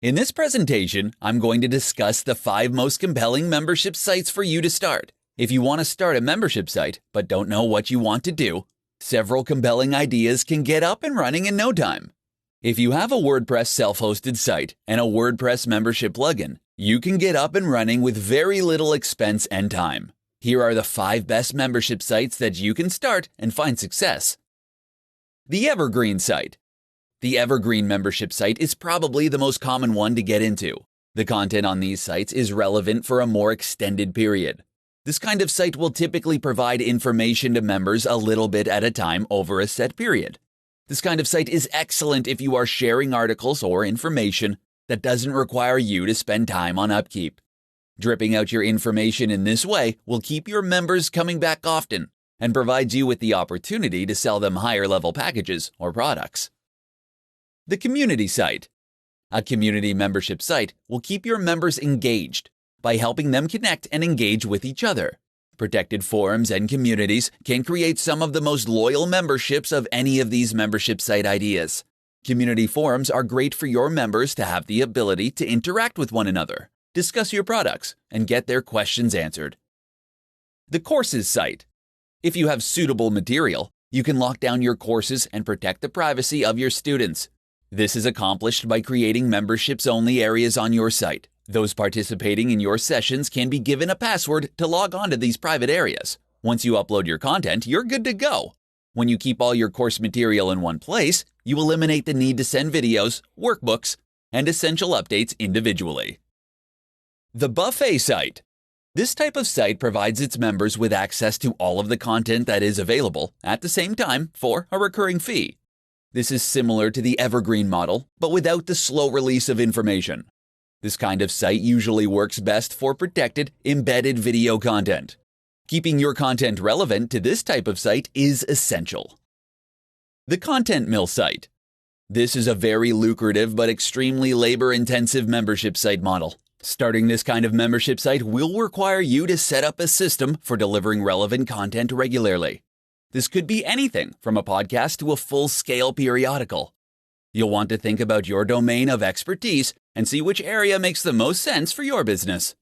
In this presentation, I'm going to discuss the 5 most compelling membership sites for you to start. If you want to start a membership site but don't know what you want to do, several compelling ideas can get up and running in no time. If you have a WordPress self-hosted site and a WordPress membership plugin, you can get up and running with very little expense and time. Here are the 5 best membership sites that you can start and find success. The Evergreen site. The Evergreen membership site is probably the most common one to get into. The content on these sites is relevant for a more extended period. This kind of site will typically provide information to members a little bit at a time over a set period. This kind of site is excellent if you are sharing articles or information that doesn't require you to spend time on upkeep. Dripping out your information in this way will keep your members coming back often and provides you with the opportunity to sell them higher-level packages or products. The Community site. A community membership site will keep your members engaged by helping them connect and engage with each other. Protected forums and communities can create some of the most loyal memberships of any of these membership site ideas. Community forums are great for your members to have the ability to interact with one another, discuss your products, and get their questions answered. The Courses site. If you have suitable material, you can lock down your courses and protect the privacy of your students. This is accomplished by creating memberships-only areas on your site. Those participating in your sessions can be given a password to log on to these private areas. Once you upload your content, you're good to go. When you keep all your course material in one place, you eliminate the need to send videos, workbooks, and essential updates individually. The Buffet site. This type of site provides its members with access to all of the content that is available at the same time for a recurring fee. This is similar to the Evergreen model, but without the slow release of information. This kind of site usually works best for protected, embedded video content. Keeping your content relevant to this type of site is essential. The Content Mill site. This is a very lucrative but extremely labor-intensive membership site model. Starting this kind of membership site will require you to set up a system for delivering relevant content regularly. This could be anything from a podcast to a full-scale periodical. You'll want to think about your domain of expertise and see which area makes the most sense for your business.